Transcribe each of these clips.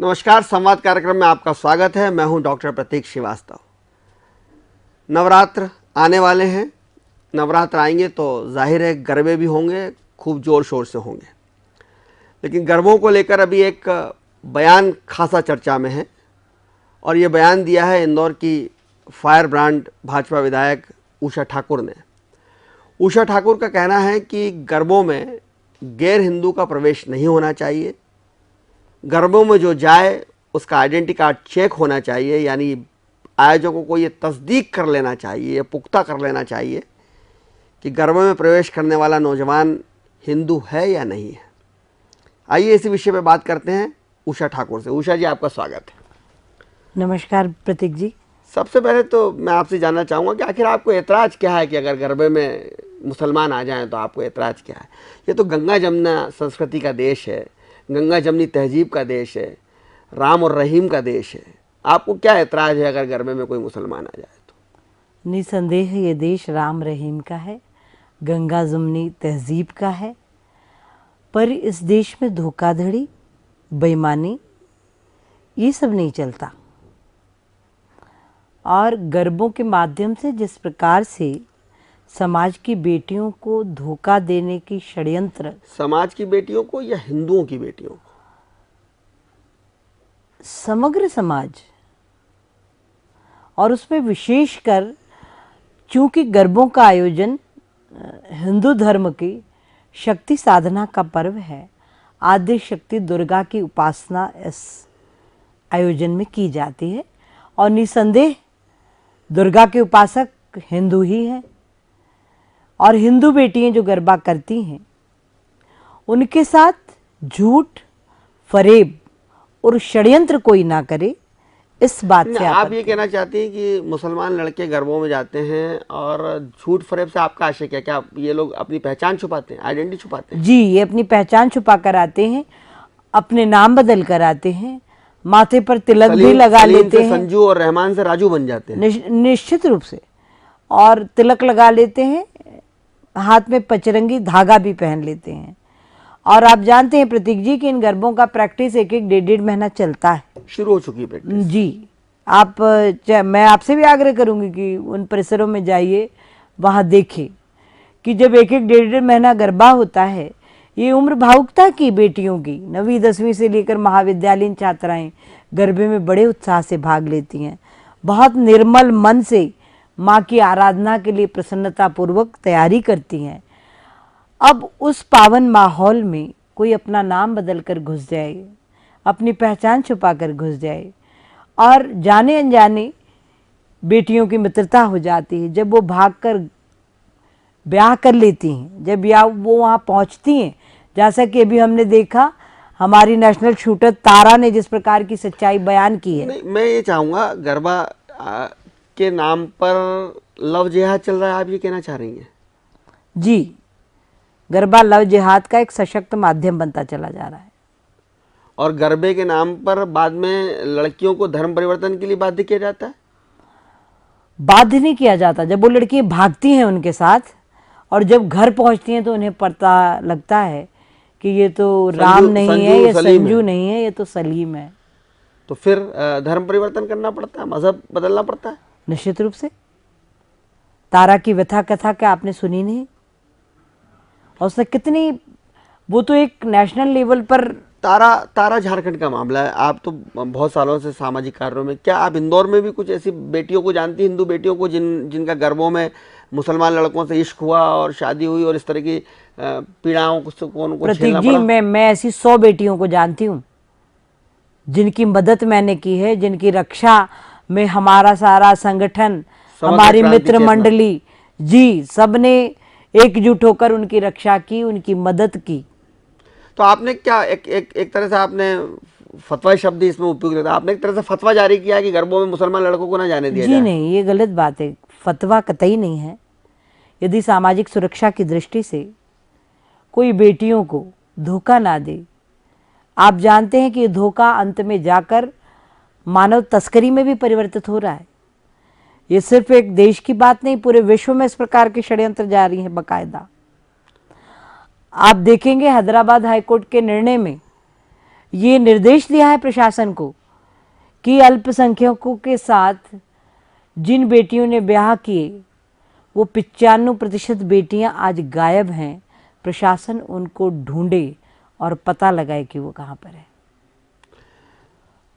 नमस्कार, संवाद कार्यक्रम में आपका स्वागत है। मैं हूं डॉक्टर प्रतीक श्रीवास्तव। नवरात्र आने वाले हैं। नवरात्र आएंगे तो जाहिर है गरबे भी होंगे, खूब ज़ोर शोर से होंगे। लेकिन गरबों को लेकर अभी एक बयान खासा चर्चा में है और ये बयान दिया है इंदौर की फायर ब्रांड भाजपा विधायक उषा ठाकुर ने। उषा ठाकुर का कहना है कि गरबों में गैर हिंदू का प्रवेश नहीं होना चाहिए। गरबों में जो जाए उसका आइडेंटिटी कार्ड चेक होना चाहिए, यानी आयोजकों को ये तस्दीक कर लेना चाहिए, ये पुख्ता कर लेना चाहिए कि गरबों में प्रवेश करने वाला नौजवान हिंदू है या नहीं है। आइए इसी विषय पे बात करते हैं उषा ठाकुर से। उषा जी, आपका स्वागत है। नमस्कार प्रतीक जी। सबसे पहले तो मैं आपसे जानना चाहूँगा कि आखिर आपको एतराज़ क्या है कि अगर गरबे में मुसलमान आ जाएं तो आपको एतराज़ क्या है? ये तो गंगा जमुना संस्कृति का देश है, गंगा जमनी तहजीब का देश है, राम और रहीम का देश है। आपको क्या एतराज़ है अगर गरबे में कोई मुसलमान आ जाए तो? निसंदेह ये देश राम रहीम का है, गंगा जमुनी तहजीब का है, पर इस देश में धोखाधड़ी, बेईमानी ये सब नहीं चलता। और गरबों के माध्यम से जिस प्रकार से समाज की बेटियों को धोखा देने की षड्यंत्र, समाज की बेटियों को या हिंदुओं की बेटियों को? समग्र समाज, और उसमें विशेषकर चूंकि गरबों का आयोजन हिंदू धर्म की शक्ति साधना का पर्व है, आद्य शक्ति दुर्गा की उपासना इस आयोजन में की जाती है और निसंदेह दुर्गा के उपासक हिंदू ही हैं। और हिंदू बेटियां जो गरबा करती हैं उनके साथ झूठ, फरेब और षड्यंत्र कोई ना करे, इस बात से आप ये कहना चाहती हैं कि मुसलमान लड़के गरबों में जाते हैं और झूठ फरेब से आपका आशय क्या? क्या ये लोग अपनी पहचान छुपाते हैं, आइडेंटिटी छुपाते हैं? जी, ये अपनी पहचान छुपा कर आते हैं, अपने नाम बदल कर आते हैं, माथे पर तिलक भी लगा लेते हैं, संजू और रहमान से राजू बन जाते हैं निश्चित रूप से, और तिलक लगा लेते हैं, हाथ में पचरंगी धागा भी पहन लेते हैं। और आप जानते हैं प्रतीक जी कि इन गरबों का प्रैक्टिस एक डेढ़ महीना चलता है, शुरू हो चुकी प्रैक्टिस। जी, मैं आपसे भी आग्रह करूंगी कि उन परिसरों में जाइए, वहाँ देखें कि जब एक डेढ़ महीना गरबा होता है, ये उम्र भावुकता की बेटियों की 9वीं 10वीं से लेकर महाविद्यालयीन छात्राएं गरबे में बड़े उत्साह से भाग लेती हैं, बहुत निर्मल मन से माँ की आराधना के लिए प्रसन्नता पूर्वक तैयारी करती हैं। अब उस पावन माहौल में कोई अपना नाम बदल कर घुस जाए, अपनी पहचान छुपा कर घुस जाए और जाने अनजाने बेटियों की मित्रता हो जाती है। जब वो भागकर ब्याह कर लेती हैं, जब या वो वहाँ पहुँचती हैं, जैसा कि अभी हमने देखा हमारी नेशनल शूटर तारा ने जिस प्रकार की सच्चाई बयान की है। मैं ये चाहूँगा, गरबा के नाम पर लव जिहाद चल रहा है, आप ये कहना चाह रही हैं? जी, गरबा लव जिहाद का एक सशक्त माध्यम बनता चला जा रहा है। और गरबे के नाम पर बाद में लड़कियों को धर्म परिवर्तन के लिए बाध्य किया जाता है? बाध्य नहीं किया जाता। जब वो लड़कियां भागती हैं उनके साथ और जब घर पहुंचती हैं तो उन्हें पता लगता है कि ये तो राम नहीं है, ये संजू नहीं है, ये तो सलीम है। तो फिर धर्म परिवर्तन करना पड़ता है, मजहब बदलना पड़ता है? निश्चित रूप से। तारा की व्यथा कथा क्या आपने सुनी नहीं? और उसने कितनी, वो तो एक नेशनल लेवल पर। तारा झारखंड का मामला है। आप तो बहुत सालों से सामाजिक कार्यों में, क्या आप इंदौर में भी कुछ ऐसी बेटियों को जानती, हिंदू बेटियों को जिनका गरबों में मुसलमान लड़कों से इश्क हुआ और शादी हुई और इस तरह की पीड़ाओं को प्रतीक जी, मैं ऐसी 100 बेटियों को जानती हूँ जिनकी मदद मैंने की है, जिनकी रक्षा में हमारा सारा संगठन, हमारी मित्र मंडली, जी, सबने एकजुट होकर उनकी रक्षा की, उनकी मदद की। तो आपने क्या एक तरह से आपने फतवा शब्द इसमें उपयोग किया, आपने एक तरह से फतवा जारी किया है कि गरबों में मुसलमान लड़कों को ना जाने दिया जाए? जी नहीं, ये गलत बात है, फतवा कतई नहीं है। यदि सामाजिक सुरक्षा की दृष्टि से कोई बेटियों को धोखा ना दे, आप जानते हैं कि धोखा अंत में जाकर मानव तस्करी में भी परिवर्तित हो रहा है। ये सिर्फ एक देश की बात नहीं, पूरे विश्व में इस प्रकार के षड्यंत्र जारी हैं बाकायदा। आप देखेंगे हैदराबाद हाईकोर्ट के निर्णय में ये निर्देश दिया है प्रशासन को कि अल्पसंख्यकों के साथ जिन बेटियों ने ब्याह किए वो 95% बेटियां आज गायब हैं। प्रशासन उनको ढूंढे और पता लगाए कि वो कहाँ पर है।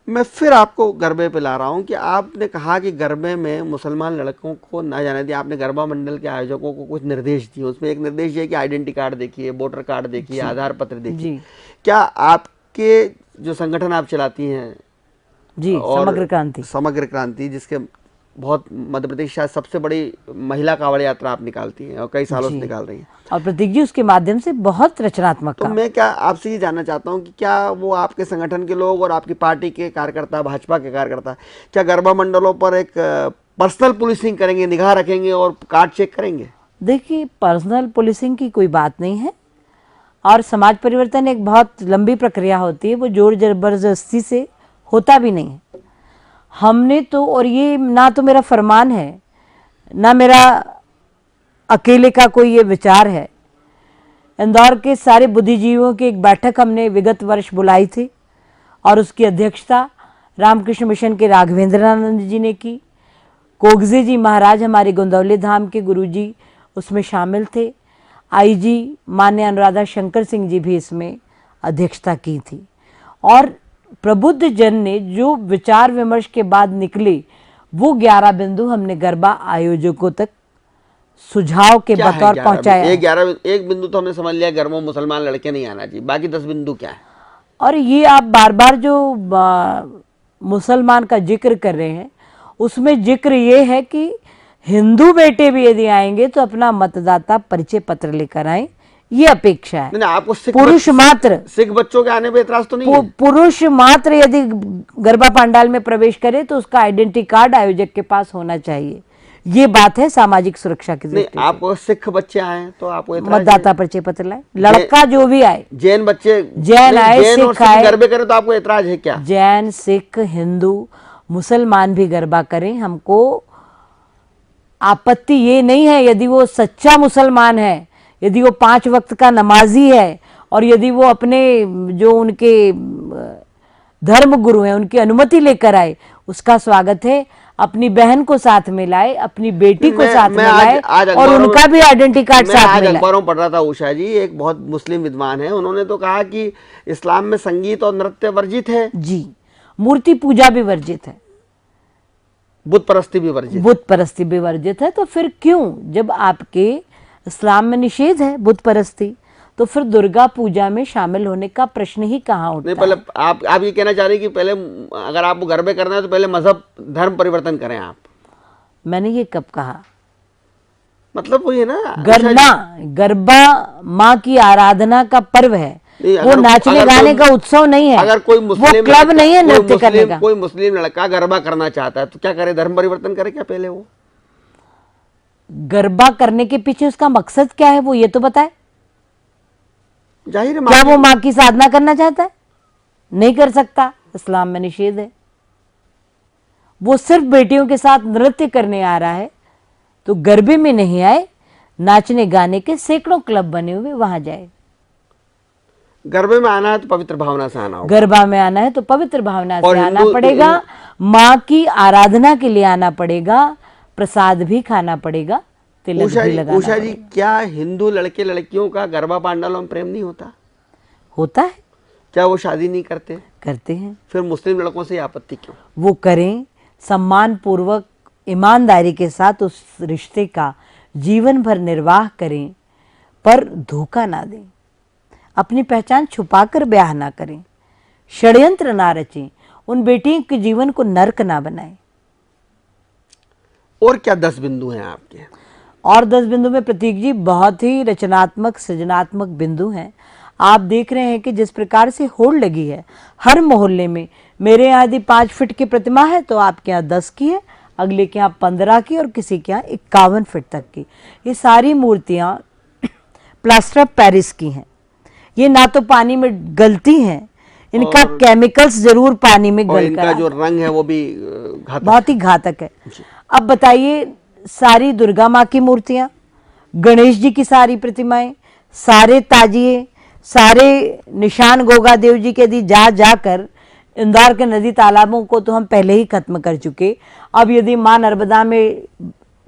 मैं फिर आपको गरबे पे ला रहा हूँ कि आपने कहा कि गरबे में मुसलमान लड़कों को ना जाने दिया। आपने गरबा मंडल के आयोजकों को कुछ निर्देश दिए, उसमें एक निर्देश ये कि आइडेंटिटी कार्ड देखिए, वोटर कार्ड देखिए, आधार पत्र देखिए। क्या आपके जो संगठन आप चलाती हैं जी, समग्र क्रांति जिसके बहुत मध्य प्रदेश शायद सबसे बड़ी महिला कांवड़ यात्रा आप निकालती हैं और कई सालों से निकाल रही हैं, और प्रतीक जी उसके माध्यम से बहुत रचनात्मक तो मैं क्या आपसे ये जानना चाहता हूं कि क्या वो आपके संगठन के लोग और आपकी पार्टी के कार्यकर्ता, भाजपा के कार्यकर्ता, क्या गरबा मंडलों पर एक पर्सनल पुलिसिंग करेंगे, निगाह रखेंगे और कार्ड चेक करेंगे? देखिए, पर्सनल पुलिसिंग की कोई बात नहीं है, और समाज परिवर्तन एक बहुत लंबी प्रक्रिया होती है, वो जोर जबरदस्ती से होता भी नहीं है। हमने तो, और ये ना तो मेरा फरमान है ना मेरा अकेले का कोई ये विचार है, इंदौर के सारे बुद्धिजीवियों की एक बैठक हमने विगत वर्ष बुलाई थी और उसकी अध्यक्षता रामकृष्ण मिशन के राघवेंद्रानंद जी ने की। कोगजे जी महाराज हमारे गोंदौली धाम के गुरुजी उसमें शामिल थे। आईजी मान्य अनुराधा शंकर सिंह जी भी इसमें अध्यक्षता की थी, और प्रबुद्ध जन ने जो विचार विमर्श के बाद निकले वो 11 बिंदु हमने गरबा आयोजकों तक सुझाव के बतौर पहुंचाया। एक बिंदु तो हमने समझ लिया, गरबा मुसलमान लड़के नहीं आना चाहिए, बाकी 10 बिंदु क्या है? और ये आप बार बार जो मुसलमान का जिक्र कर रहे हैं उसमें जिक्र ये है कि हिंदू बेटे भी यदि आएंगे तो अपना मतदाता परिचय पत्र लेकर आए, ये अपेक्षा है। नहीं, आपको पुरुष मात्र, सिख बच्चों के आने पे एतराज तो नहीं है? पुरुष मात्र यदि गरबा पंडाल में प्रवेश करे तो उसका आइडेंटिटी कार्ड आयोजक के पास होना चाहिए। ये बात है सामाजिक सुरक्षा की दृष्टि से। आपको सिख बच्चे आए तो आपको मतदाता परिचय पत्र लाए, लड़का जो भी आए, जैन बच्चे, जैन आए, सिख आए, गरबे करें तो आपको एतराज है क्या? जैन, सिख, हिंदू, मुसलमान भी गरबा करें, हमको आपत्ति ये नहीं है यदि वो सच्चा मुसलमान है, यदि वो 5 वक्त का नमाजी है, और यदि वो अपने जो उनके धर्म गुरु हैं उनकी अनुमति लेकर आए, उसका स्वागत है। अपनी बहन को साथ में लाए, अपनी बेटी को साथ में लाए, और उनका भी आइडेंटिटी कार्ड साथ में लाए। आज अखबारों पढ़ रहा था, उषा जी एक बहुत मुस्लिम विद्वान है, उन्होंने तो कहा कि इस्लाम में संगीत और नृत्य वर्जित है। जी, मूर्ति पूजा भी वर्जित है, बुत परस्ती भी वर्जित, बुत परस्ती भी वर्जित है। तो फिर क्यों, जब आपके इस्लाम में निषेध है बुत परस्ती, तो फिर दुर्गा पूजा में शामिल होने का प्रश्न ही कहाँ उठता है? पहले आप ये कहना चाह रही कि पहले अगर आपको गरबे करना है तो पहले मजहब धर्म परिवर्तन करें आप? मैंने ये कब कहा? मतलब वो ये ना, गरबा माँ की आराधना का पर्व है, वो नाचने गाने का उत्सव नहीं है। अगर कोई मुस्लिम, वो क्लब नहीं है नृत्य करने का। कोई मुस्लिम लड़का गरबा करना चाहता है तो क्या करे? धर्म परिवर्तन करे क्या पहले? वो गरबा करने के पीछे उसका मकसद क्या है वो ये तो बताए। जाहिर है, क्या वो माँ की साधना करना चाहता है? नहीं कर सकता, इस्लाम में निषेध है। वो सिर्फ बेटियों के साथ नृत्य करने आ रहा है तो गरबे में नहीं आए, नाचने गाने के सैकड़ों क्लब बने हुए वहां जाए। गरबे में आना है तो पवित्र भावना से आना होगा। गरबा में आना है तो पवित्र भावना से आना पड़ेगा, माँ की आराधना के लिए आना पड़ेगा, प्रसाद भी खाना पड़ेगा, तिलक भी लगाना। उषा जी, क्या हिंदू लड़के लड़कियों का गरबा पंडालों में प्रेम नहीं होता? होता है। क्या वो शादी नहीं करते? करते हैं। फिर मुस्लिम लड़कों से आपत्ति क्यों? वो करें, सम्मान पूर्वक ईमानदारी के साथ उस रिश्ते का जीवन भर निर्वाह करें, पर धोखा ना दें, अपनी पहचान छुपाकर ब्याह ना करें, षड्यंत्र ना रचें, उन बेटियों के जीवन को नर्क ना बनाएं। और क्या 10 बिंदु हैं आपके? और 10 बिंदु में प्रतीक जी बहुत ही रचनात्मक सृजनात्मक बिंदु हैं। आप देख रहे हैं कि जिस प्रकार से होड़ लगी है हर मोहल्ले में, मेरे यहाँ यदि 5 फीट की प्रतिमा है तो आपके यहाँ 10 की है, अगले के यहाँ 15 की, और किसी के यहाँ 51 फीट तक की। ये सारी मूर्तियाँ प्लास्टर ऑफ पेरिस की हैं। ये ना तो पानी में गलती हैं, इनका केमिकल्स जरूर पानी में गल कर, इनका जो रंग है वो भी बहुत ही घातक है। अब बताइए, सारी दुर्गा माँ की मूर्तियां, गणेश जी की सारी प्रतिमाएं, सारे ताजिए, सारे निशान गोगा देव जी के यदि जा जाकर इंदौर के नदी तालाबों को तो हम पहले ही खत्म कर चुके। अब यदि माँ नर्मदा में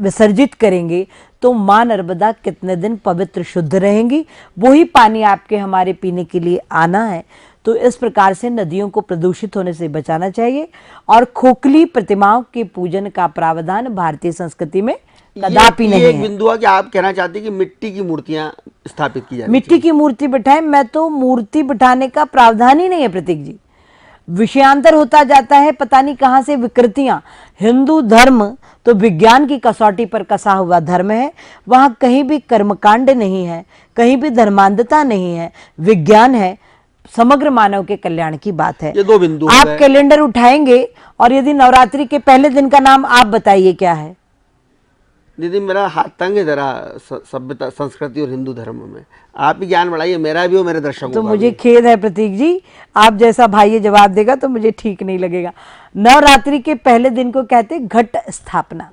विसर्जित करेंगे तो माँ नर्मदा कितने दिन पवित्र शुद्ध रहेंगी, वही पानी आपके हमारे पीने के लिए आना है। तो इस प्रकार से नदियों को प्रदूषित होने से बचाना चाहिए। और खोखली प्रतिमाओं के पूजन का प्रावधान भारतीय संस्कृति में कदापि नहीं एक है। बिंदु है कि आप कहना चाहते हैं कि मिट्टी की मूर्तियां स्थापित की जाए। मिट्टी की मूर्ति बिठाएं, मैं तो मूर्ति बिठाने का प्रावधान ही नहीं है प्रतीक जी। विषयांतर होता जाता है, पता नहीं कहां से विकृतियां। हिंदू धर्म तो विज्ञान की कसौटी पर कसा हुआ धर्म है, वहां कहीं भी कर्मकांड नहीं है, कहीं भी धर्मांधता नहीं है, विज्ञान है, समग्र मानव के कल्याण की बात है। ये दो बिंदु आप कैलेंडर उठाएंगे और यदि नवरात्रि के पहले दिन का नाम आप बताइए क्या है? दीदी मेरा हाथ तंग है जरा सभ्यता, संस्कृति और हिंदू धर्म में। आप ही ज्ञान बढ़ाइए, मेरा भी और मेरे दर्शकों तो का मुझे भी। खेद है प्रतीक जी, आप जैसा भाई ये जवाब देगा तो मुझे ठीक नहीं लगेगा। नवरात्रि के पहले दिन को कहते घट स्थापना।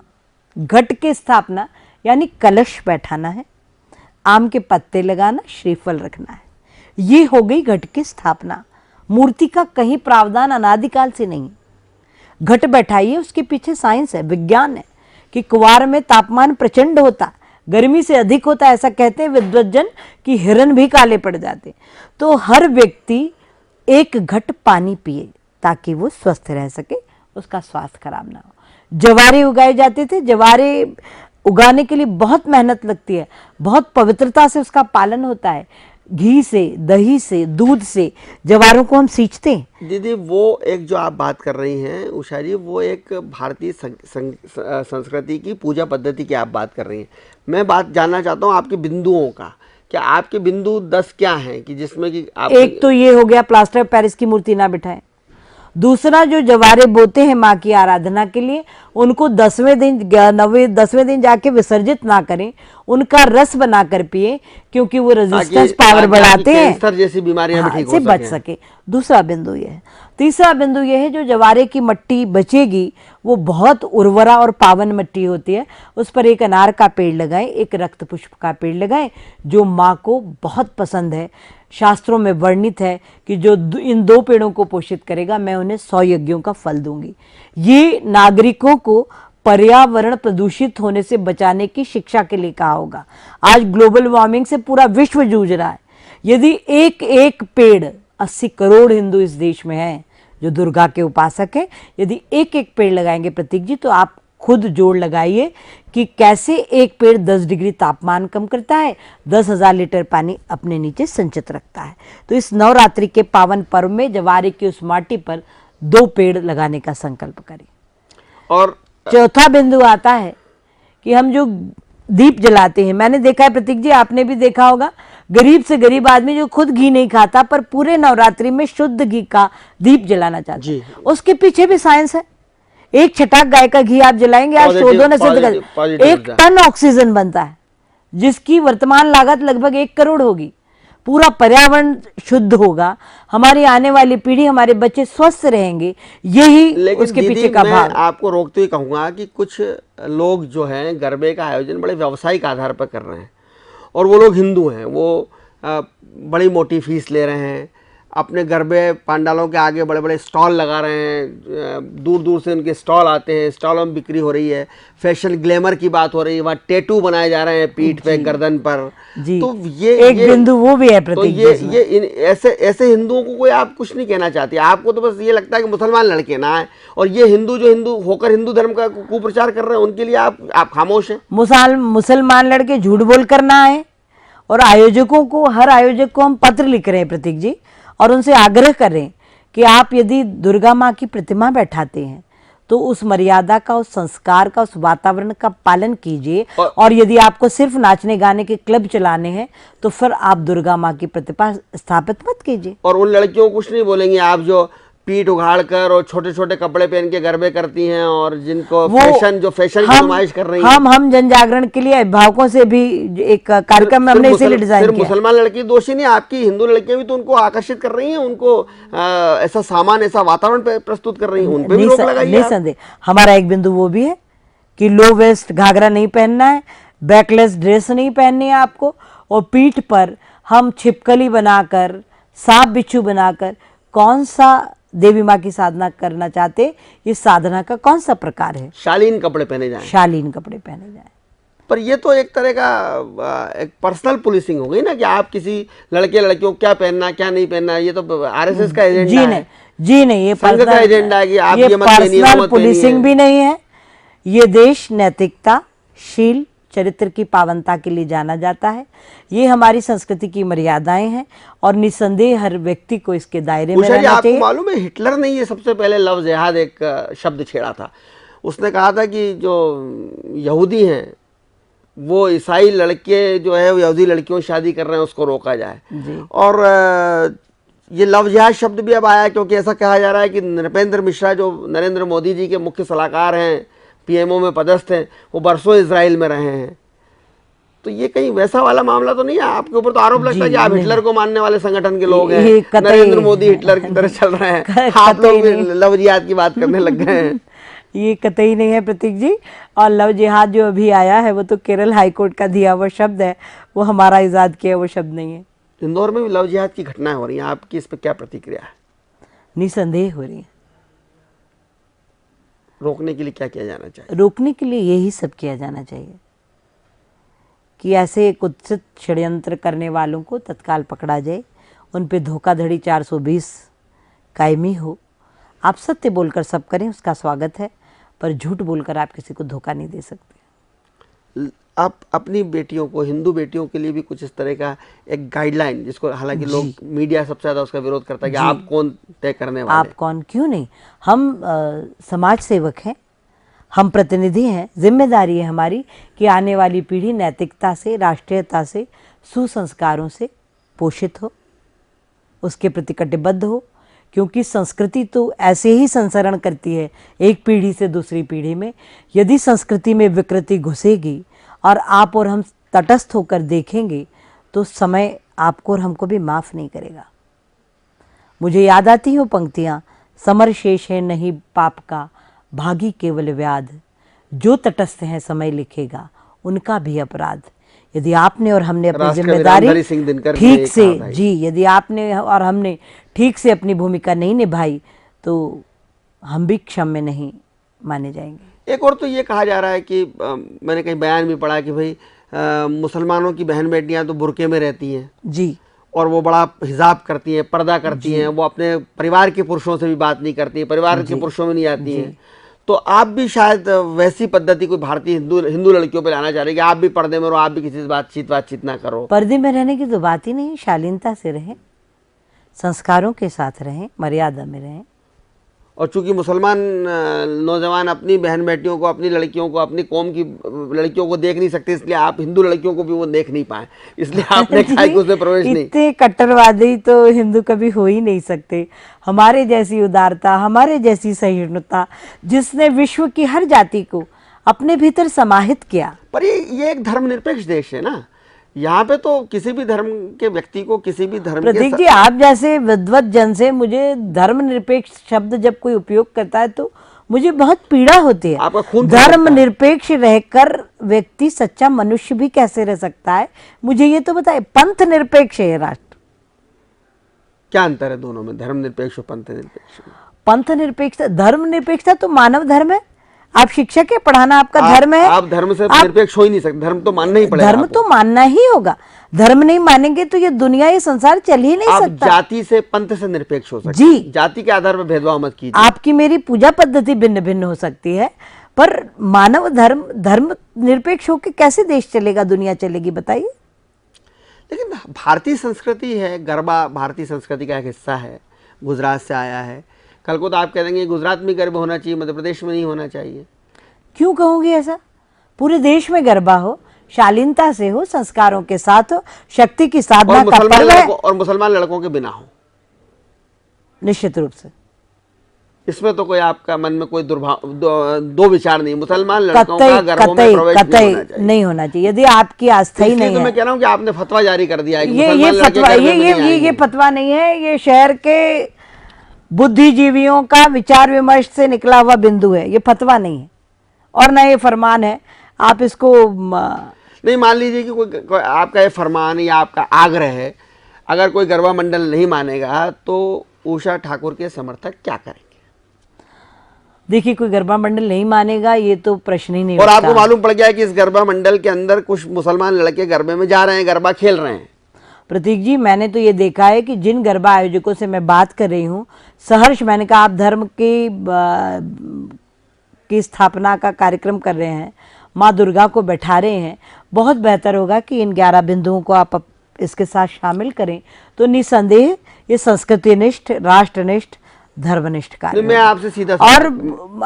घट की स्थापना यानी कलश बैठाना है, आम के पत्ते लगाना, श्रीफल रखना है, ये हो गई घट की स्थापना। मूर्ति का कहीं प्रावधान अनादिकाल से नहीं। घट बैठाइए, उसके पीछे साइंस है, विज्ञान है कि कुवार में तापमान प्रचंड होता, गर्मी से अधिक होता, ऐसा कहते हैं विद्वज्जन कि हिरण भी काले पड़ जाते। तो हर व्यक्ति एक घट पानी पिए ताकि वो स्वस्थ रह सके, उसका स्वास्थ्य खराब ना हो। जवारे उगाए जाते थे, जवारे उगाने के लिए बहुत मेहनत लगती है, बहुत पवित्रता से उसका पालन होता है। घी से, दही से, दूध से जवारों को हम सींचते हैं। दीदी वो एक जो आप बात कर रही हैं उषा जी, वो एक भारतीय संस्कृति की पूजा पद्धति की आप बात कर रही हैं। मैं बात जानना चाहता हूँ आपके बिंदुओं का। क्या आपके बिंदु 10 क्या हैं कि जिसमें कि आप एक तो ये हो गया प्लास्टर ऑफ पेरिस की मूर्ति ना बिठाएं। दूसरा, जो जवारे बोते हैं माँ की आराधना के लिए, उनको 10वें दिन जाके विसर्जित ना करें, उनका रस बनाकर पिए, क्योंकि वो रेजिस्टेंस पावर बढ़ाते हैं, कैंसर जैसी बीमारियां भी ठीक से हो बच सके। दूसरा बिंदु यह है। तीसरा बिंदु यह है, जो जवारे की मिट्टी बचेगी वो बहुत उर्वरा और पावन मिट्टी होती है, उस पर एक अनार का पेड़ लगाएं, एक रक्त पुष्प का पेड़ लगाएं, जो माँ को बहुत पसंद है। शास्त्रों में वर्णित है कि जो इन 2 पेड़ों को पोषित करेगा, मैं उन्हें 100 यज्ञों का फल दूंगी। ये नागरिकों को पर्यावरण प्रदूषित होने से बचाने की शिक्षा के लिए कहा होगा। आज ग्लोबल वार्मिंग से पूरा विश्व जूझ रहा है। यदि एक एक पेड़, 80 करोड़ हिंदू इस देश में हैं जो दुर्गा के उपासक हैं, यदि एक एक पेड़ लगाएंगे प्रतीक जी, तो आप खुद जोड़ लगाइए कि कैसे एक पेड़ 10 डिग्री तापमान कम करता है, 10,000 लीटर पानी अपने नीचे संचित रखता है। तो इस नवरात्रि के पावन पर्व में जवारे की उस माटी पर 2 पेड़ लगाने का संकल्प करें। और चौथा बिंदु आता है कि हम जो दीप जलाते हैं, मैंने देखा है प्रतीक जी, आपने भी देखा होगा, गरीब से गरीब आदमी जो खुद घी नहीं खाता पर पूरे नवरात्रि में शुद्ध घी का दीप जलाना चाहता है, उसके पीछे भी साइंस है। एक छटाक गाय का घी आप जलाएंगे, आज शोधों ने सिद्ध कर 1 टन ऑक्सीजन बनता है, जिसकी वर्तमान लागत लगभग 1 करोड़ होगी। पूरा पर्यावरण शुद्ध होगा, हमारी आने वाली पीढ़ी, हमारे बच्चे स्वस्थ रहेंगे, यही उसके पीछे का भाव। मैं आपको रोकते हुए कहूंगा कि कुछ लोग जो हैं गरबे का आयोजन बड़े व्यावसायिक आधार पर कर रहे हैं, और वो लोग हिंदू हैं, वो बड़ी मोटी फीस ले रहे हैं, अपने गरबे पंडालों के आगे बड़े बड़े स्टॉल लगा रहे हैं, दूर दूर से उनके स्टॉल आते हैं, स्टॉलों में बिक्री हो रही है, फैशन ग्लैमर की बात हो रही है, वहाँ टैटू बनाए जा रहे हैं पीठ पे, गर्दन पर। जी, तो ये एक बिंदु वो भी है प्रतीक। तो ऐसे हिंदुओं को कोई आप कुछ नहीं कहना चाहती, आपको तो बस ये लगता है कि मुसलमान लड़के ना आए, और ये हिंदू जो हिंदू होकर हिंदू धर्म का कुप्रचार कर रहे हैं, उनके लिए आप खामोश हैं। मुसलमान लड़के झूठ बोल कर ना आए, और आयोजकों को, हर आयोजक को हम पत्र लिख रहे हैं प्रतीक जी, और उनसे आग्रह करें कि आप यदि दुर्गा माँ की प्रतिमा बैठाते हैं तो उस मर्यादा का, उस संस्कार का, उस वातावरण का पालन कीजिए। और यदि आपको सिर्फ नाचने गाने के क्लब चलाने हैं तो फिर आप दुर्गा माँ की प्रतिमा स्थापित मत कीजिए। और उन लड़कियों को कुछ नहीं बोलेंगे आप जो पीठ उघाड़ कर और छोटे छोटे कपड़े पहन के गरबे करती हैं, और जिनको फैशन की नुमाइश कर रही हैं। हम जन जागरण के लिए अभिभावकों से भी एक कार्यक्रम हमने इसीलिए डिजाइन किया। मुसलमान लड़की दोषी नहीं, आपकी हिंदू लड़कियां भी तो उनको आकर्षित कर रही हैं, उनको ऐसा सामान, ऐसा वातावरण प्रस्तुत कर रही हैं, उन पे भी रोक लगाइए। निसंदेह हमारा एक बिंदु वो भी है कि लो वेस्ट घाघरा नहीं पहनना है, बैकलेस ड्रेस नहीं पहननी है आपको, और पीठ पर हम छिपकली बनाकर, सांप बिच्छू बनाकर कौन सा देवी माँ की साधना करना चाहते? ये साधना का कौन सा प्रकार है? शालीन कपड़े पहने जाएं। शालीन कपड़े पहने जाएं। पर ये तो एक तरह का एक पर्सनल पुलिसिंग हो गई ना, कि आप किसी लड़के लड़कियों को क्या पहनना क्या नहीं पहनना, ये तो आरएसएस का एजेंडा है। जी नहीं, ये संघ का एजेंडा है कि आप ये मत पहनिए, वो पर्सनल मत पुलिसिंग पहनिए। भी नहीं है। ये देश नैतिकता, शील, चरित्र की पावनता के लिए जाना जाता है। ये हमारी संस्कृति की मर्यादाएं हैं और निस्संदेह हर व्यक्ति को इसके दायरे में उषा जी, रहना आपको चाहिए। मालूम है हिटलर ने ये सबसे पहले लव जिहाद एक शब्द छेड़ा था। उसने कहा था कि जो यहूदी हैं वो ईसाई लड़के जो है वो यहूदी लड़कियों से शादी कर रहे हैं, उसको रोका जाए। जी। और ये लव जिहाद शब्द भी अब आया, क्योंकि ऐसा कहा जा रहा है कि नृपेंद्र मिश्रा जो नरेंद्र मोदी जी के मुख्य सलाहकार हैं, पीएमओ में पदस्थ हैं, वो बरसों इजराइल में रहे हैं। तो ये कहीं वैसा वाला मामला तो नहीं है? आपके ऊपर तो आरोप लगता है कि आप हिटलर को मानने वाले संगठन के लोग हैं, नरेंद्र मोदी हिटलर की तरह चल रहे हैं, आप लोग भी लव जिहाद की बात करने लग गए हैं। ये कतई नहीं है प्रतीक जी। और लव जिहाद जो अभी आया है वो तो केरल हाईकोर्ट का दिया हुआ शब्द है, वो हमारा इजाद किया वो शब्द नहीं है। इंदौर में भी लव जिहाद की घटनाएं हो रही हैं, आपकी इस पर क्या प्रतिक्रिया है? निसंदेह हो रही है। रोकने के लिए क्या किया जाना चाहिए? रोकने के लिए यही सब किया जाना चाहिए कि ऐसे कुत्सित षड्यंत्र करने वालों को तत्काल पकड़ा जाए, उन पे धोखाधड़ी 420 कायमी हो। आप सत्य बोलकर सब करें, उसका स्वागत है, पर झूठ बोलकर आप किसी को धोखा नहीं दे सकते। आप अपनी बेटियों को, हिंदू बेटियों के लिए भी कुछ इस तरह का एक गाइडलाइन, जिसको हालांकि लोग, मीडिया सबसे ज्यादा उसका विरोध करता है कि आप कौन तय करने वाले? आप कौन? क्यों नहीं, हम समाज सेवक हैं, हम प्रतिनिधि हैं। जिम्मेदारी है हमारी कि आने वाली पीढ़ी नैतिकता से, राष्ट्रीयता से, सुसंस्कारों से पोषित हो, उसके प्रति कटिबद्ध हो। क्योंकि संस्कृति तो ऐसे ही संसरण करती है एक पीढ़ी से दूसरी पीढ़ी में। यदि संस्कृति में विकृति घुसेगी और आप और हम तटस्थ होकर देखेंगे तो समय आपको और हमको भी माफ़ नहीं करेगा। मुझे याद आती हो पंक्तियाँ, समर शेष है नहीं पाप का, भागी केवल व्याध, जो तटस्थ है समय लिखेगा उनका भी अपराध। यदि आपने और हमने अपनी जिम्मेदारी ठीक से, जी, यदि आपने और हमने ठीक से अपनी भूमिका नहीं निभाई तो हम भी क्षम्य नहीं माने जाएंगे। एक और तो ये कहा जा रहा है कि मैंने कहीं बयान भी पढ़ा कि भाई मुसलमानों की बहन बेटियां तो बुरके में रहती हैं जी, और वो बड़ा हिजाब करती हैं, पर्दा करती हैं, वो अपने परिवार के पुरुषों से भी बात नहीं करती हैं, परिवार के पुरुषों में नहीं आती हैं। तो आप भी शायद वैसी पद्धति कोई भारतीय हिंदू लड़कियों पे लाना चाह रहे हैं कि आप भी पर्दे में रहो, आप भी किसी से बातचीत ना करो। पर्दे में रहने की तो बात ही नहीं, शालीनता से रहें, संस्कारों के साथ रहें, मर्यादा में रहें। और चूंकि मुसलमान नौजवान अपनी बहन बेटियों को, अपनी लड़कियों को, अपनी कौम की लड़कियों को देख नहीं सकते, इसलिए आप हिंदू लड़कियों को भी वो देख नहीं पाए, इसलिए आपने कहा कि उसमें प्रवेश नहीं। इतने कट्टरवादी तो हिंदू कभी हो ही नहीं सकते। हमारे जैसी उदारता, हमारे जैसी सहिष्णुता, जिसने विश्व की हर जाति को अपने भीतर समाहित किया। पर ये एक धर्मनिरपेक्ष देश है ना, यहाँ पे तो किसी भी धर्म के व्यक्ति को, किसी भी धर्म प्रतीक जी, आप जैसे विद्वत जन से मुझे धर्मनिरपेक्ष शब्द जब कोई उपयोग करता है तो मुझे बहुत पीड़ा होती है। आपका खून धर्मनिरपेक्ष रहकर व्यक्ति सच्चा मनुष्य भी कैसे रह सकता है, मुझे ये तो बताए। पंथ निरपेक्ष है राष्ट्र, क्या अंतर है दोनों में, धर्मनिरपेक्ष और पंथ निरपेक्ष? पंथ निरपेक्ष, धर्मनिरपेक्षता तो मानव धर्म है। आप शिक्षक है, पढ़ाना आपका धर्म है। आप धर्म से निरपेक्ष हो ही नहीं सकते, धर्म तो मानना ही पड़ेगा। धर्म तो मानना ही होगा, धर्म नहीं मानेंगे तो ये दुनिया, ये संसार चल ही नहीं सकता। जाति से, पंथ से निरपेक्ष हो सकते, जी, जाति के आधार पर भेदभाव मत कीजिए। आपकी मेरी पूजा पद्धति भिन्न भिन्न हो सकती है, पर मानव धर्म निरपेक्ष होकर कैसे देश चलेगा, दुनिया चलेगी, बताइए। लेकिन भारतीय संस्कृति है, गरबा भारतीय संस्कृति का एक हिस्सा है, गुजरात से आया है। कल को तो आप कह देंगे गुजरात में गरबा होना चाहिए, मध्य प्रदेश में नहीं होना चाहिए। क्यों कहूँगी ऐसा? पूरे देश में गरबा हो, शालीनता से हो, संस्कारों के साथ हो, शक्ति की साधना का पर्व है, और मुसलमान लड़कों के बिना हो, निश्चित रूप से। इसमें तो कोई आपका मन में कोई दो विचार नहीं। मुसलमान लड़कों का गरबों में प्रवेश नहीं होना चाहिए। यदि आपकी आस्था ही नहीं है, मैं कह रहा हूँ कि आपने फतवा जारी कर दिया है कि ये फतवा नहीं है, ये शहर के बुद्धिजीवियों का विचार विमर्श से निकला हुआ बिंदु है, ये फतवा नहीं है और ना ये फरमान है। आप इसको नहीं, मान लीजिए कि कोई आपका ये फरमान या आपका आग्रह है, अगर कोई गरबा मंडल नहीं मानेगा तो उषा ठाकुर के समर्थक क्या करेंगे? देखिए, कोई गरबा मंडल नहीं मानेगा ये तो प्रश्न ही नहीं और उठता। आपको मालूम पड़ गया है कि इस गरबा मंडल के अंदर कुछ मुसलमान लड़के गरबे में जा रहे हैं, गरबा खेल रहे हैं। प्रतीक जी, मैंने तो ये देखा है कि जिन गरबा आयोजकों से मैं बात कर रही हूँ, सहर्ष मैंने कहा आप धर्म की स्थापना का कार्यक्रम कर रहे हैं, माँ दुर्गा को बैठा रहे हैं, बहुत बेहतर होगा कि इन 11 बिंदुओं को आप इसके साथ शामिल करें, तो निसंदेह ये संस्कृतिनिष्ठ, राष्ट्रनिष्ठ, धर्मनिष्ठ कार्य मैं आपसे सीधा और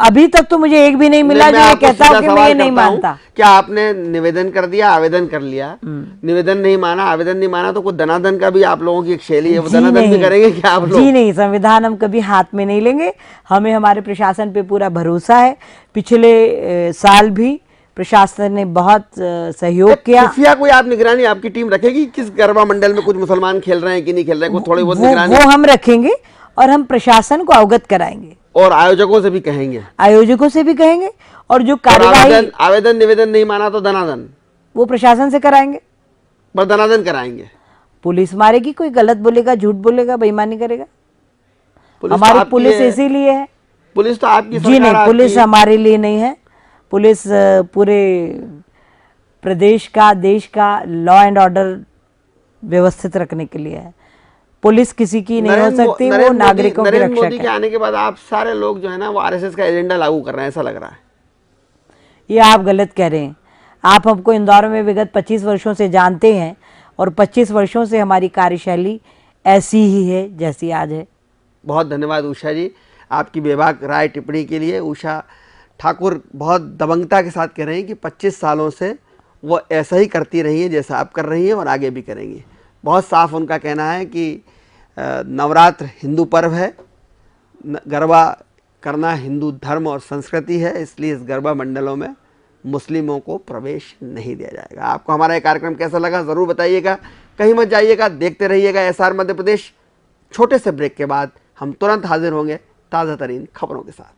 अभी तक तो मुझे एक भी नहीं मिला जो ये कहता हो कि मैं ये नहीं मानता। क्या आपने निवेदन कर दिया, आवेदन कर लिया, निवेदन नहीं माना, आवेदन नहीं माना, तो कोई दनादन का भी आप लोगों की एक शैली है, वो दनादन भी करेंगे क्या आप लोग? जी नहीं, संविधान हम कभी हाथ में नहीं लेंगे। हमें हमारे प्रशासन पे पूरा भरोसा है। पिछले साल भी प्रशासन ने बहुत सहयोग किया। खुफिया कोई आप निगरानी आपकी टीम रखेगी किस गरबा मंडल में कुछ मुसलमान खेल रहे हैं कि नहीं खेल रहे हैं, कोई थोड़ी बहुत निगरानी वो हम रखेंगे और हम प्रशासन को अवगत कराएंगे और आयोजकों से भी कहेंगे, आयोजकों से भी कहेंगे, और जो कार्यवाही आवेदन निवेदन नहीं माना तो दनादन वो प्रशासन से कराएंगे, पर दनादन कराएंगे। पुलिस मारेगी, कोई गलत बोलेगा, झूठ बोलेगा, बेईमानी करेगा। पुलिस हमारी तो पुलिस इसीलिए है। पुलिस तो आपकी जी नहीं, पुलिस हमारे लिए नहीं है। पुलिस पूरे प्रदेश का, देश का लॉ एंड ऑर्डर व्यवस्थित रखने के लिए है। पुलिस किसी की नहीं हो सकती, वो नागरिकों की नरेंद्र रक्षा मोदी के आने के बाद आप सारे लोग जो है ना वो आरएसएस का एजेंडा लागू कर रहे हैं, ऐसा लग रहा है। ये आप गलत कह रहे हैं। आप हमको इंदौर में विगत 25 वर्षों से जानते हैं और 25 वर्षों से हमारी कार्यशैली ऐसी ही है जैसी आज है। बहुत धन्यवाद उषा जी आपकी बेबाक राय टिप्पणी के लिए। उषा ठाकुर बहुत दबंगता के साथ कह रहे हैं कि 25 सालों से वो ऐसा ही करती रही है जैसा आप कर रही हैं और आगे भी करेंगी। बहुत साफ उनका कहना है कि नवरात्र हिंदू पर्व है, गरबा करना हिंदू धर्म और संस्कृति है, इसलिए इस गरबा मंडलों में मुस्लिमों को प्रवेश नहीं दिया जाएगा। आपको हमारा ये कार्यक्रम कैसा लगा ज़रूर बताइएगा, कहीं मत जाइएगा, देखते रहिएगा एसआर मध्य प्रदेश। छोटे से ब्रेक के बाद हम तुरंत हाजिर होंगे ताज़ा तरीन खबरों के साथ।